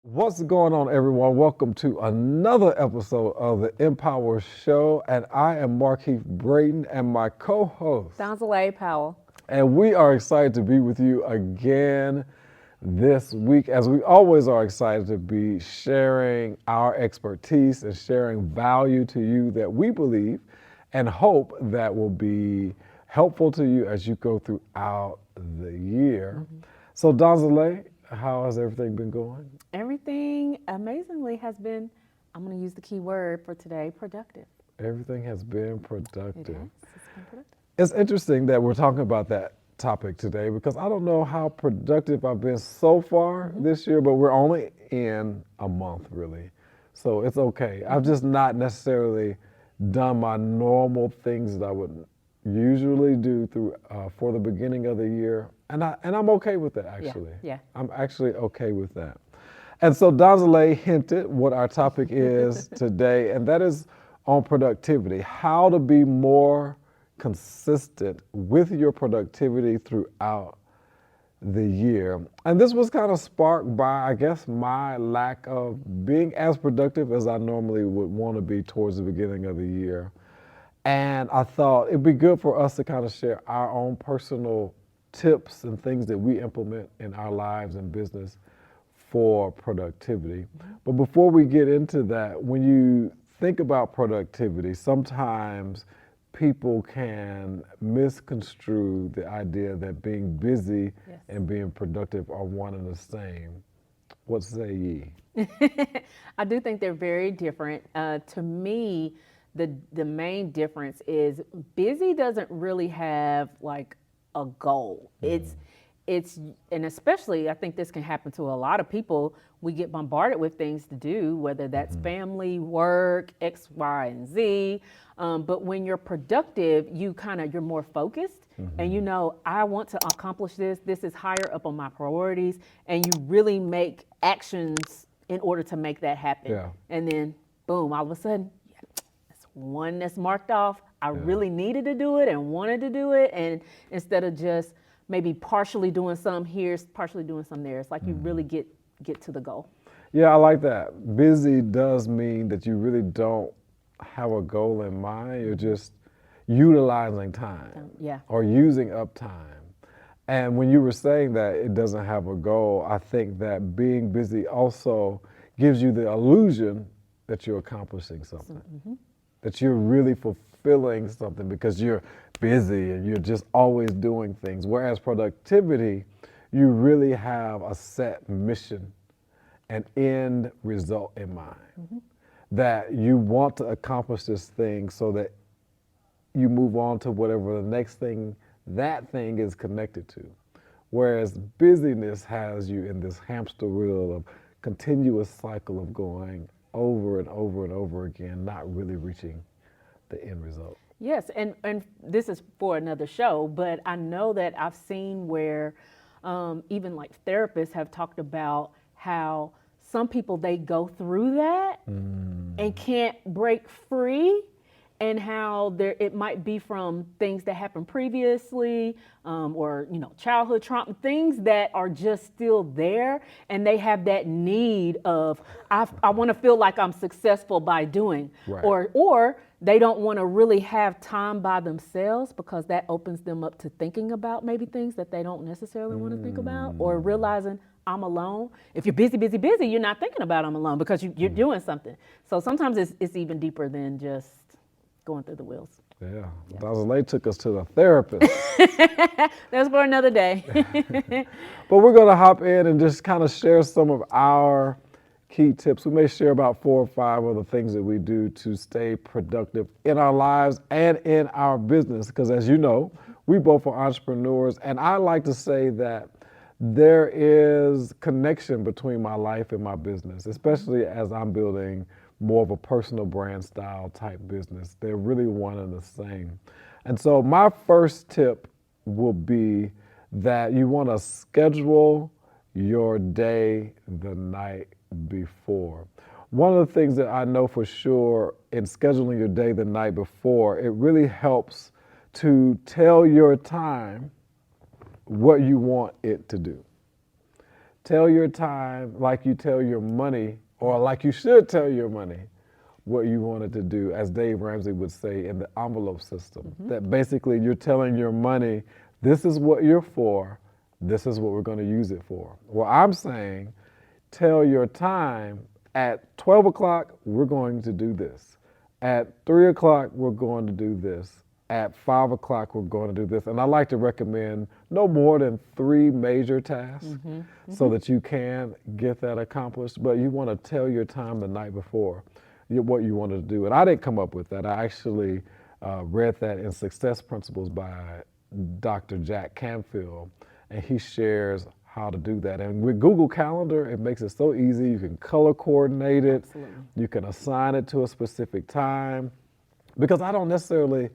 What's going on, everyone? Welcome to another episode of the MPower Show, and I am Markeith and my co-host Donzaleigh Powell. and we are excited to be with you again this week, as we always are excited to be sharing our expertise and sharing value to you that we believe and hope that will be helpful to you as you go throughout the year. So, Donzaleigh, how has everything been going? Everything amazingly has been, I'm going to use the key word for today, productive. Everything has been productive. It's been productive. It's interesting that we're talking about that topic today because I don't know how productive I've been so far this year, but we're only in a month really. So it's okay. I've just not necessarily done my normal things that I would usually do through for the beginning of the year. And I'm okay with that actually. Yeah. I'm actually okay with that. And so Donzaleigh hinted what our topic is today, and that is on productivity, how to be more consistent with your productivity throughout the year. And this was kind of sparked by, I guess, my lack of being as productive as I normally would want to be towards the beginning of the year. And I thought it'd be good for us to kind of share our own personal tips and things that we implement in our lives and business for productivity. But before we get into that, when you think about productivity, sometimes people can misconstrue the idea that being busy and being productive are one and the same. What say ye? I do think they're very different. To me, the main difference is busy doesn't really have like a goal. It's and especially I think this can happen to a lot of people. We get bombarded with things to do, whether that's family, work, X, Y, and Z. But when you're productive, you're more focused, and you know, I want to accomplish this. This is higher up on my priorities, and you really make actions in order to make that happen. Yeah. And then, boom! All of a sudden, it's one that's marked off. I really needed to do it and wanted to do it, and instead of just maybe partially doing some here, partially doing some there. It's like you really get to the goal. Yeah, I like that. Busy does mean that you really don't have a goal in mind. You're just utilizing time or using up time. And when you were saying that it doesn't have a goal, I think that being busy also gives you the illusion that you're accomplishing something, that you're really fulfilling something because you're busy and you're just always doing things. Whereas productivity, you really have a set mission and end result in mind, that you want to accomplish this thing so that you move on to whatever the next thing that thing is connected to. Whereas busyness has you in this hamster wheel of continuous cycle of going over and over and over again, not really reaching the end result. Yes, and this is for another show, but I know that I've seen where even like therapists have talked about how some people, they go through that and can't break free, and how it might be from things that happened previously, or childhood trauma, things that are just still there, and they have that need of I want to feel like I'm successful by doing, Right. or they don't want to really have time by themselves because that opens them up to thinking about maybe things that they don't necessarily want to think about, or realizing I'm alone. If you're busy, you're not thinking about I'm alone because you're doing something. So sometimes it's even deeper than just going through the wheels. Yeah, Donzaleigh took us to the therapist. That's for another day. But we're going to hop in and just kind of share some of our key tips. We may share about 4 or 5 of the things that we do to stay productive in our lives and in our business. Because as you know, we both are entrepreneurs, and I like to say that there is connection between my life and my business, especially as I'm building more of a personal brand style type business. They're really one and the same. And so my first tip will be that you want to schedule your day the night before. One of the things that I know for sure in scheduling your day the night before, it really helps to tell your time what you want it to do. Tell your time like you tell your money, or like you should tell your money, what you wanted to do, as Dave Ramsey would say in the envelope system. That basically you're telling your money, this is what you're for, this is what we're going to use it for. Well, I'm saying, tell your time, at 12 o'clock, we're going to do this. At 3 o'clock, we're going to do this. At 5 o'clock, we're going to do this. And I like to recommend no more than 3 major tasks so that you can get that accomplished. But you want to tell your time the night before what you wanted to do. And I didn't come up with that. I actually read that in Success Principles by Dr. Jack Canfield, and he shares how to do that. And with Google Calendar, it makes it so easy. You can color coordinate it. Absolutely. You can assign it to a specific time. Because I don't necessarily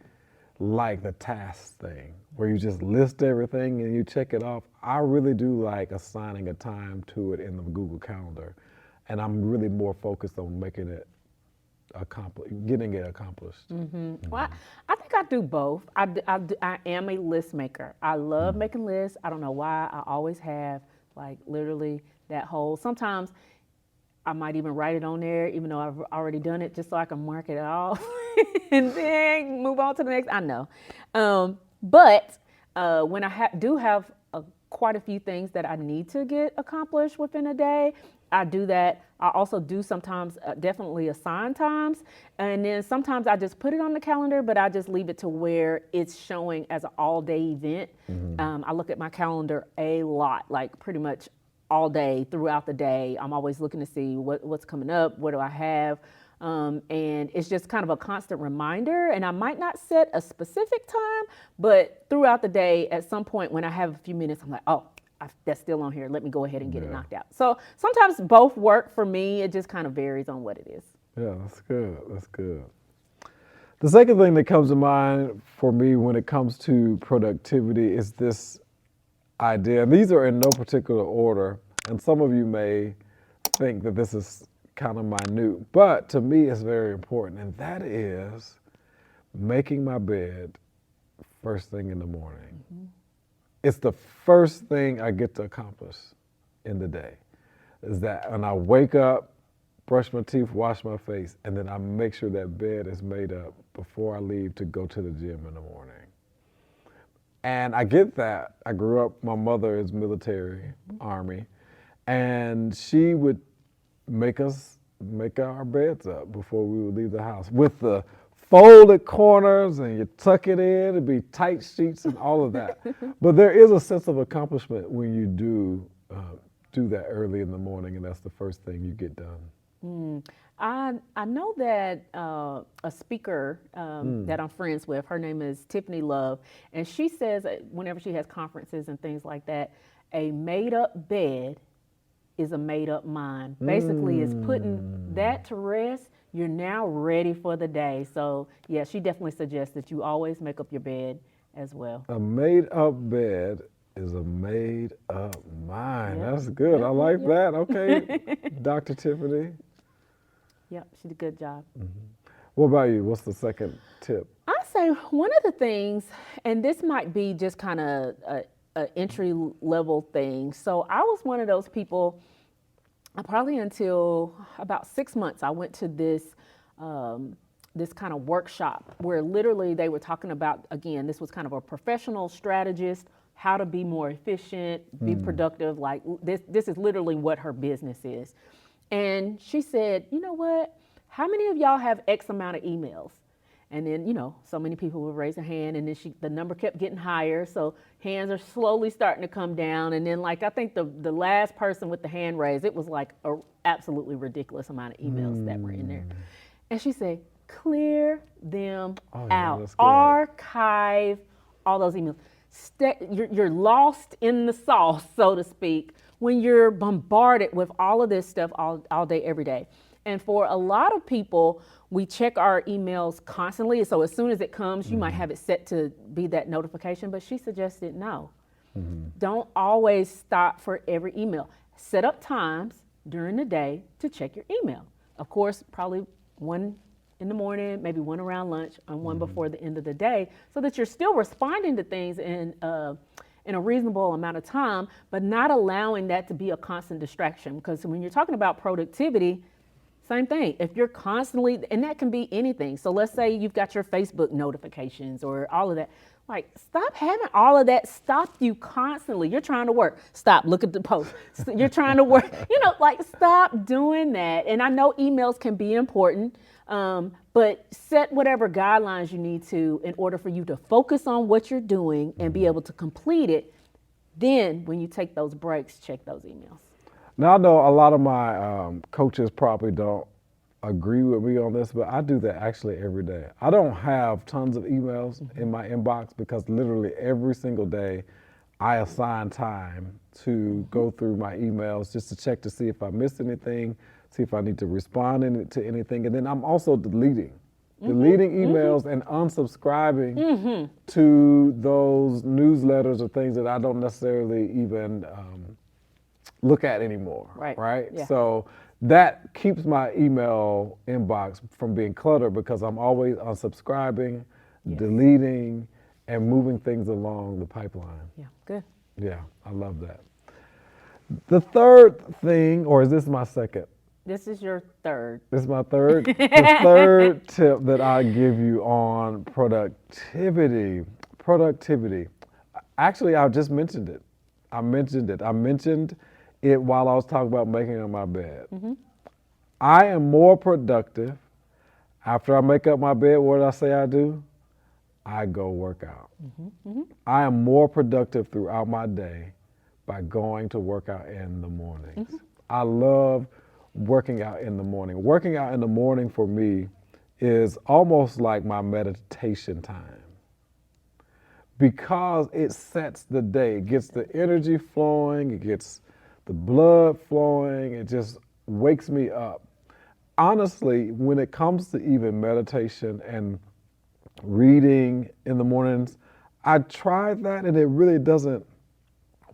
like the task thing where you just list everything and you check it off. I really do like assigning a time to it in the Google Calendar. And I'm really more focused on making it getting it accomplished. Well, I think I do both. I am a list maker. I love making lists. I don't know why. I always have, like, literally that whole, sometimes I might even write it on there, even though I've already done it, just so I can mark it off and then move on to the next. I know. But when I do have quite a few things that I need to get accomplished within a day, I do that. I also do sometimes definitely assign times. And then sometimes I just put it on the calendar, but I just leave it to where it's showing as an all-day event. I look at my calendar a lot, like pretty much all day throughout the day. I'm always looking to see what's coming up, what do I have. And it's just kind of a constant reminder. And I might not set a specific time, but throughout the day, at some point when I have a few minutes, I'm like, oh, that's still on here. Let me go ahead and get it knocked out. So sometimes both work for me. It just kind of varies on what it is. Yeah, that's good. That's good. The second thing that comes to mind for me when it comes to productivity is this idea. And these are in no particular order. And some of you may think that this is kind of minute, but to me it's very important. And that is making my bed first thing in the morning. It's the first thing I get to accomplish in the day, is that when I wake up, brush my teeth, wash my face, and then I make sure that bed is made up before I leave to go to the gym in the morning. And I get that. I grew up, my mother is military, Army, and she would make our beds up before we would leave the house with the folded corners, and you tuck it in, it'd be tight sheets and all of that. But there is a sense of accomplishment when you do that early in the morning, and that's the first thing you get done. I know that a speaker that I'm friends with, her name is Tiffany Love, and she says that whenever she has conferences and things like that, a made-up bed is a made-up mind. Basically, it's putting that to rest. You're now ready for the day. So, yeah, she definitely suggests that you always make up your bed as well. A made-up bed is a made-up mind. Yep. That's good. Yep, I like yep. that. Okay, Dr. Tiffany. Yeah, she did a good job. What about you? What's the second tip? I say one of the things, and this might be just kind of an entry level thing. So I was one of those people, probably until about 6 months, I went to this this kind of workshop where literally they were talking about, again, this was kind of a professional strategist, how to be more efficient, be productive. Like this is literally what her business is. And she said, you know what? How many of y'all have X amount of emails? And then, so many people would raise their hand, and then the number kept getting higher. So hands are slowly starting to come down. And then, like, I think the last person with the hand raised, it was like an absolutely ridiculous amount of emails that were in there. And she said, clear them out. Archive all those emails. You're lost in the sauce, so to speak, when you're bombarded with all of this stuff all day, every day. And for a lot of people, we check our emails constantly. So as soon as it comes, you might have it set to be that notification, but she suggested no. Don't always stop for every email. Set up times during the day to check your email. Of course, probably one in the morning, maybe one around lunch, and one before the end of the day, so that you're still responding to things in a reasonable amount of time, but not allowing that to be a constant distraction. Because when you're talking about productivity, same thing. If you're constantly, and that can be anything. So let's say you've got your Facebook notifications or all of that. Like, stop having all of that stop you constantly. You're trying to work. Stop, look at the post. You're trying to work. Like, stop doing that. And I know emails can be important, but set whatever guidelines you need to in order for you to focus on what you're doing and be able to complete it. Then when you take those breaks, check those emails. Now, I know a lot of my coaches probably don't agree with me on this, but I do that actually every day. I don't have tons of emails in my inbox because literally every single day I assign time to go through my emails just to check to see if I missed anything, see if I need to respond to anything, and then I'm also deleting emails and unsubscribing to those newsletters or things that I don't necessarily even look at anymore, right? Yeah. So that keeps my email inbox from being cluttered because I'm always unsubscribing, deleting, and moving things along the pipeline. Yeah, good. Yeah, I love that. The third thing, or is this my second? This is your third. This is my third. The third tip that I give you on productivity. Actually, I just mentioned it. I mentioned it while I was talking about making up my bed. I am more productive after I make up my bed. What did I say I do? I go work out. I am more productive throughout my day by going to work out in the mornings. I love working out in the morning. Working out in the morning for me is almost like my meditation time because it sets the day. It gets the energy flowing, it gets the blood flowing, it just wakes me up. Honestly, when it comes to even meditation and reading in the mornings, I tried that and it really doesn't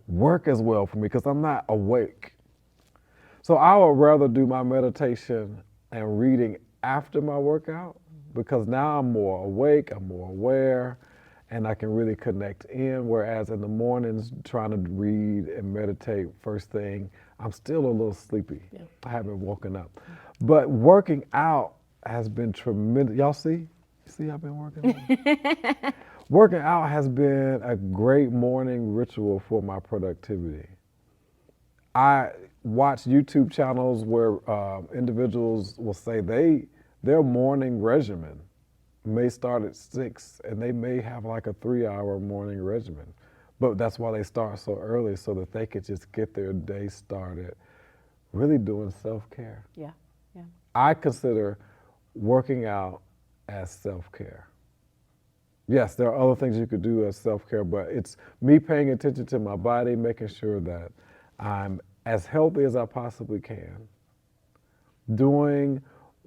work as well for me because I'm not awake. So I would rather do my meditation and reading after my workout because now I'm more awake, I'm more aware, and I can really connect in. Whereas in the mornings, trying to read and meditate first thing, I'm still a little sleepy. Yeah. I haven't woken up. But working out has been tremendous. Y'all see? See, I've been working out. Working out has been a great morning ritual for my productivity. I watch YouTube channels where individuals will say their morning regimen may start at 6 and they may have like a 3-hour morning regimen. But that's why they start so early so that they could just get their day started really doing self-care. Yeah, yeah. I consider working out as self-care. Yes, there are other things you could do as self-care, but it's me paying attention to my body, making sure that I'm as healthy as I possibly can, doing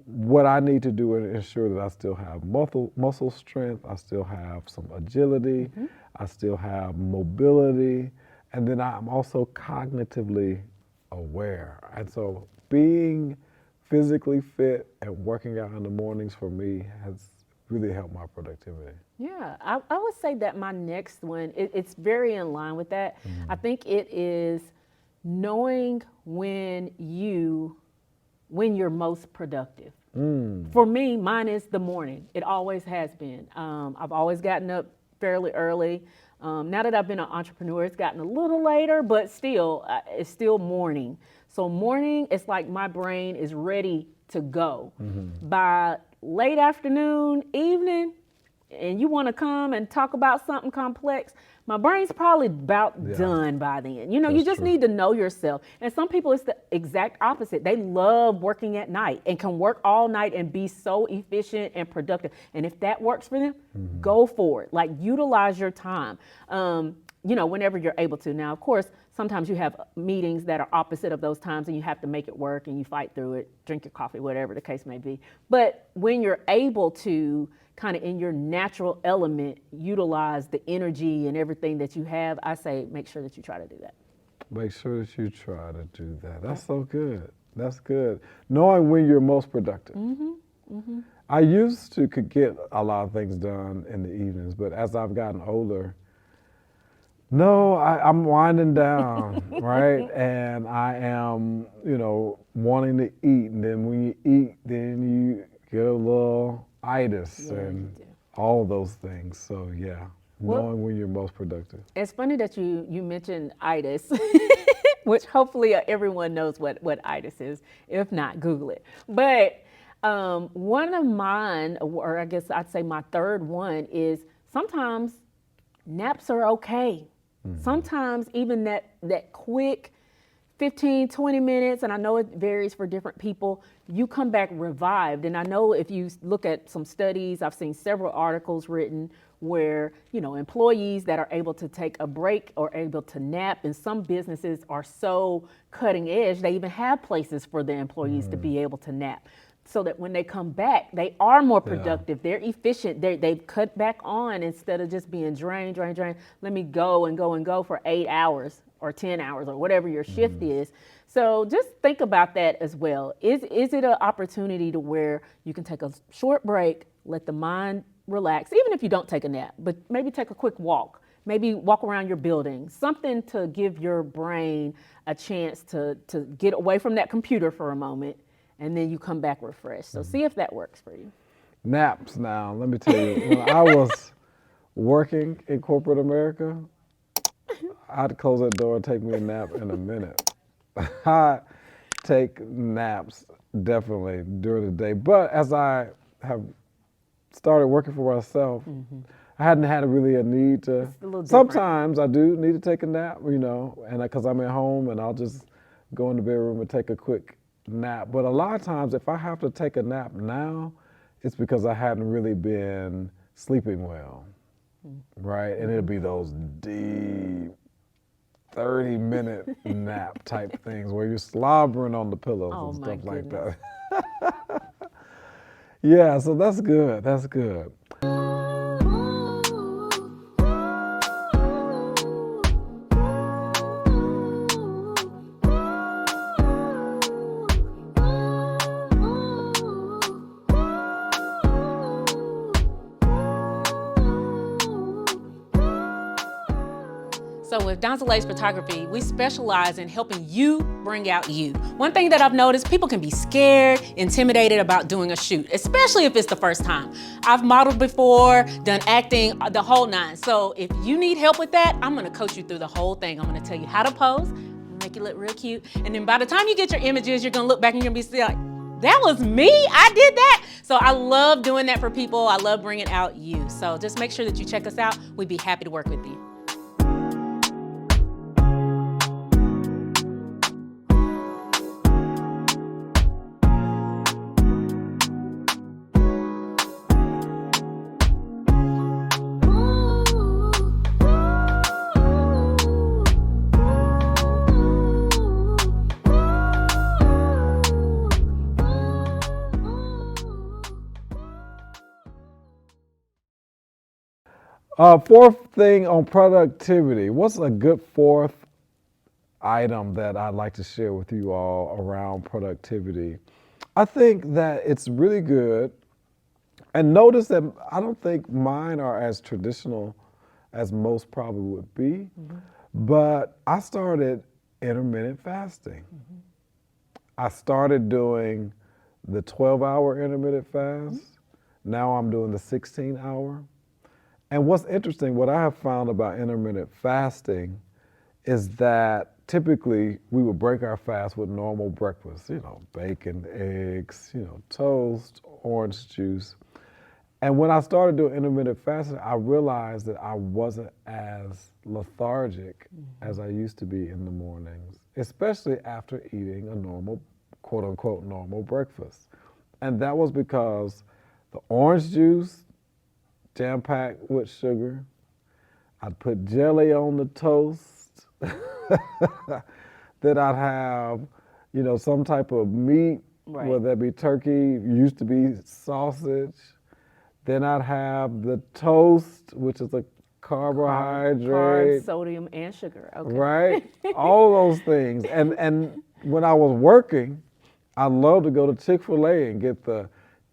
what I need to do and ensure that I still have muscle strength, I still have some agility, I still have mobility, and then I'm also cognitively aware. And so being physically fit and working out in the mornings for me has really helped my productivity. Yeah, I would say that my next one, it's very in line with that. I think it is knowing when you're most productive. For me, mine is the morning. It always has been. I've always gotten up fairly early. Now that I've been an entrepreneur, it's gotten a little later, but still, it's still morning. So morning, it's like my brain is ready to go. By late afternoon, evening, and you want to come and talk about something complex, my brain's probably about done by then. You just need to know yourself. And some people, it's the exact opposite. They love working at night and can work all night and be so efficient and productive. And if that works for them, go for it. Like, utilize your time, whenever you're able to. Now, of course, sometimes you have meetings that are opposite of those times and you have to make it work and you fight through it, drink your coffee, whatever the case may be. But when you're able to kind of in your natural element, utilize the energy and everything that you have, I say make sure that you try to do that. Make sure that you try to do that. That's so good. That's good. Knowing when you're most productive. I used to could get a lot of things done in the evenings, but as I've gotten older, No, I'm winding down, right? And I am, wanting to eat. And then when you eat, then you get a little itis Yeah, you and do. all those things. So yeah, Well, knowing when you're most productive. it's funny that you mentioned itis, which hopefully everyone knows what itis is. If not, Google it. But one of mine, or I guess I'd say my third one, is sometimes naps are okay. Sometimes even that quick 15, 20 minutes, and I know it varies for different people, you come back revived. And I know if you look at some studies, I've seen several articles written where, employees that are able to take a break or able to nap, and some businesses are so cutting edge, they even have places for their employees to be able to nap. So that when they come back, they are more Yeah. productive. They're efficient. They've cut back on instead of just being drained. Let me go and go and go for 8 hours or 10 hours or whatever your shift is. So just think about that as well. Is it an opportunity to where you can take a short break, let the mind relax, even if you don't take a nap, but maybe take a quick walk, maybe walk around your building, something to give your brain a chance to get away from that computer for a moment, and then you come back refreshed. So see if that works for you. Naps now, let me tell you, when I was working in corporate America, I'd close that door and take me a nap in a minute. I take naps definitely during the day. But as I have started working for myself, I hadn't had really a need to. It's a little different. Sometimes I do need to take a nap, and because I'm at home and I'll just go in the bedroom and take a quick nap. But a lot of times, if I have to take a nap now, it's because I hadn't really been sleeping well, right? And it'll be those deep 30-minute nap type things where you're slobbering on the pillows Oh and my stuff like goodness. that. Yeah, so that's good. That's good. So with Donzaleigh's Photography, we specialize in helping you bring out you. One thing that I've noticed, people can be scared, intimidated about doing a shoot, especially if it's the first time. I've modeled before, done acting, the whole nine. So if you need help with that, I'm gonna coach you through the whole thing. I'm gonna tell you how to pose, make you look real cute. And then by the time you get your images, you're gonna look back and you're gonna be like, that was me, I did that. So I love doing that for people. I love bringing out you. So just make sure that you check us out. We'd be happy to work with you. Fourth thing on productivity. What's a good fourth item that I'd like to share with you all around productivity? I think that it's really good. And notice that I don't think mine are as traditional as most probably would be, but I started intermittent fasting. I started doing the 12-hour intermittent fast. Now I'm doing the 16-hour. And what's interesting, what I have found about intermittent fasting is that typically we would break our fast with normal breakfast, bacon, eggs, toast, orange juice. And when I started doing intermittent fasting, I realized that I wasn't as lethargic as I used to be in the mornings, especially after eating a normal, quote unquote, normal breakfast. And that was because the orange juice, jam-packed with sugar. I'd put jelly on the toast. Then I'd have, some type of meat, Right. whether that be turkey, used to be sausage. Then I'd have the toast, which is a carbohydrate. Carbs, sodium, and sugar. Okay. Right? All those things. And when I was working, I loved to go to Chick-fil-A and get the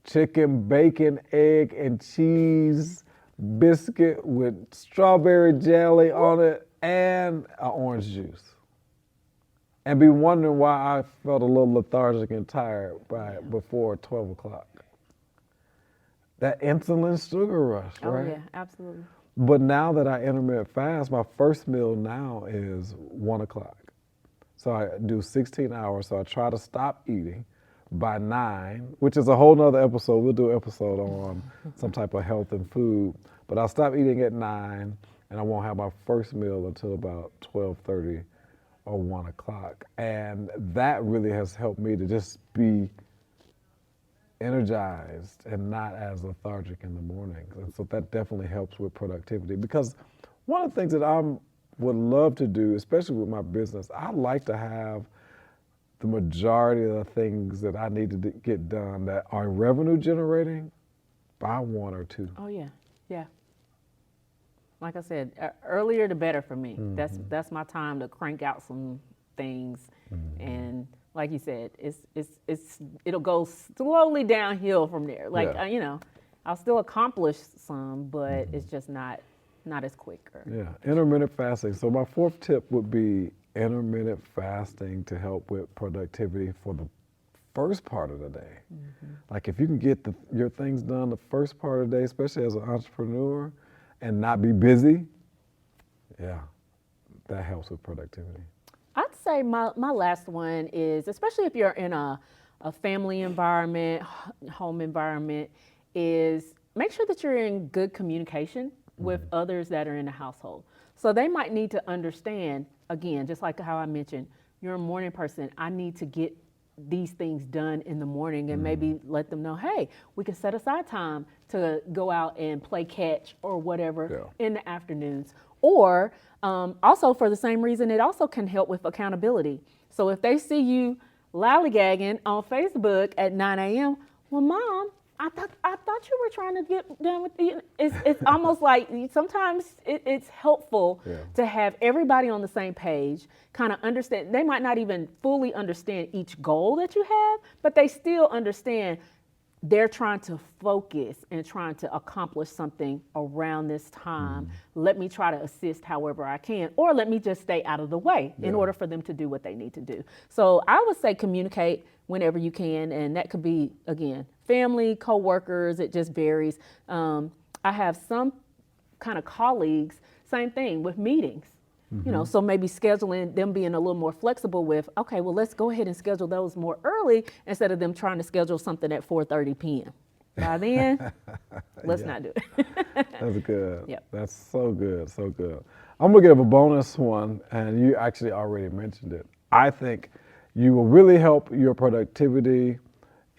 chicken, bacon, egg, and cheese biscuit with strawberry jelly on it. and an orange juice. And be wondering why I felt a little lethargic and tired before 12 o'clock. That insulin sugar rush, right? Oh yeah, absolutely. But now that I intermittent fast, my first meal now is 1 o'clock. So I do 16 hours. So I try to stop eating by 9, which is a whole nother episode. We'll do an episode on some type of health and food. But I'll stop eating at 9, and I won't have my first meal until about 12:30 or 1 o'clock. And that really has helped me to just be energized and not as lethargic in the mornings. And so that definitely helps with productivity, because one of the things that I would love to do, especially with my business, I like to have the majority of the things that I need to get done that are revenue generating by 1 or 2. Oh yeah, yeah. Like I said, earlier the better for me. That's my time to crank out some things, and like you said, it'll go slowly downhill from there. Like I'll still accomplish some, but it's just not as quick. Yeah, intermittent fasting. So my 4th tip would be intermittent fasting to help with productivity for the first part of the day. Like if you can get your things done the first part of the day, especially as an entrepreneur, and not be busy, that helps with productivity. I'd say my last one is, especially if you're in a family environment, home environment, is make sure that you're in good communication with others that are in the household. So they might need to understand, again, just like how I mentioned, you're a morning person. I need to get these things done in the morning, and maybe let them know, hey, we can set aside time to go out and play catch or whatever in the afternoons. Or also for the same reason, it also can help with accountability. So if they see you lollygagging on Facebook at 9 a.m., well, Mom, I thought you were trying to get done with the. It's almost like sometimes it's helpful to have everybody on the same page, kind of understand. They might not even fully understand each goal that you have, but they still understand they're trying to focus and trying to accomplish something around this time. Let me try to assist however I can, or let me just stay out of the way in order for them to do what they need to do. So I would say communicate whenever you can, and that could be, again, family, coworkers, it just varies. I have some kind of colleagues, same thing with meetings. You know, so maybe scheduling them, being a little more flexible with, okay, well, let's go ahead and schedule those more early instead of them trying to schedule something at 4:30 p.m. By then, let's not do it. That's good. Yep. That's so good, so good. I'm gonna give a bonus one, and you actually already mentioned it. I think you will really help your productivity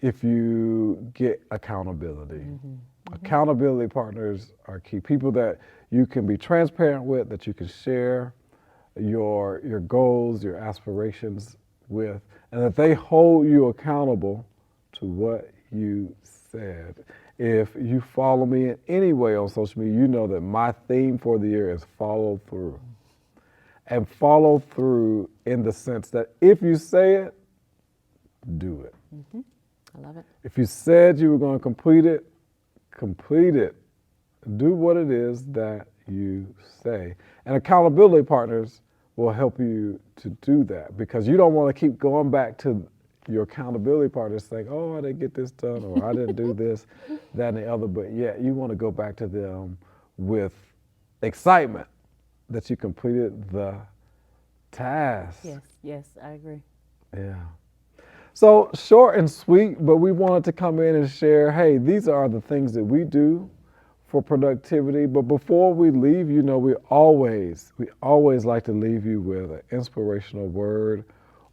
if you get accountability. Accountability partners are key. People that you can be transparent with, that you can share your goals, your aspirations with, and that they hold you accountable to what you said. If you follow me in any way on social media, you know that my theme for the year is follow through. And follow through in the sense that if you say it, do it. I love it. If you said you were going to complete it, complete it. Do what it is that you say. And accountability partners will help you to do that, because you don't want to keep going back to your accountability partners saying, oh, I didn't get this done, or I didn't do this, that, and the other. But yet you want to go back to them with excitement that you completed the task. Yes, I agree. Yeah. So short and sweet, but we wanted to come in and share, hey, these are the things that we do for productivity. But before we leave, you know, we always like to leave you with an inspirational word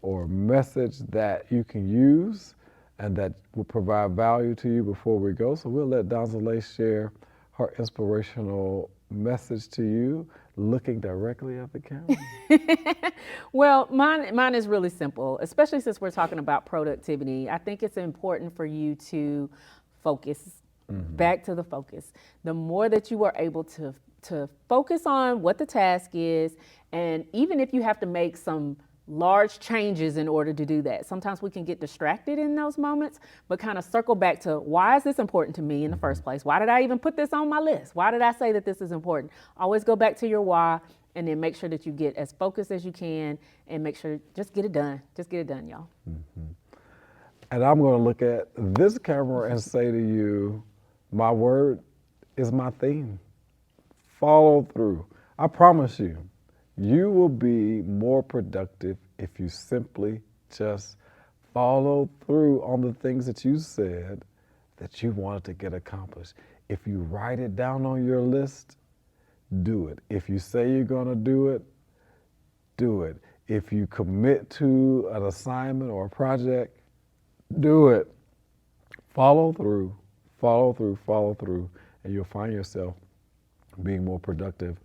or a message that you can use and that will provide value to you before we go. So we'll let Donzaleigh share her inspirational message to you, looking directly at the camera. Well, mine is really simple, especially since we're talking about productivity. I think it's important for you to focus, back to the focus. The more that you are able to focus on what the task is, and even if you have to make some large changes in order to do that. Sometimes we can get distracted in those moments, but kind of circle back to, why is this important to me in the first place? Why did I even put this on my list? Why did I say that this is important? Always go back to your why and then make sure that you get as focused as you can and make sure, just get it done. Just get it done, y'all. And I'm going to look at this camera and say to you, my word is my theme. Follow through. I promise you, you will be more productive if you simply just follow through on the things that you said that you wanted to get accomplished. If you write it down on your list, do it. If you say you're going to do it, do it. If you commit to an assignment or a project, do it. Follow through, follow through, follow through, and you'll find yourself being more productive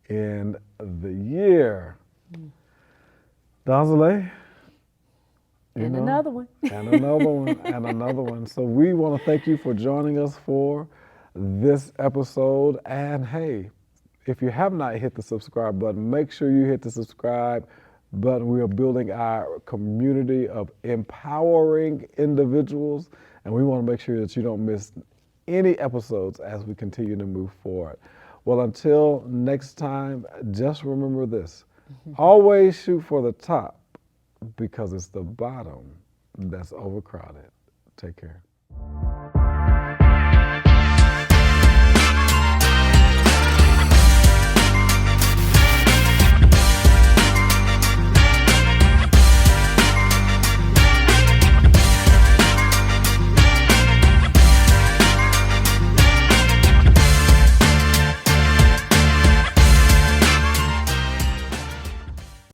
in the year. Donzaleigh? And another one. And another one, and another one. So we want to thank you for joining us for this episode. And hey, if you have not hit the subscribe button, make sure you hit the subscribe button. We are building our community of empowering individuals, and we want to make sure that you don't miss any episodes as we continue to move forward. Well, until next time, just remember this. Always shoot for the top, because it's the bottom that's overcrowded. Take care.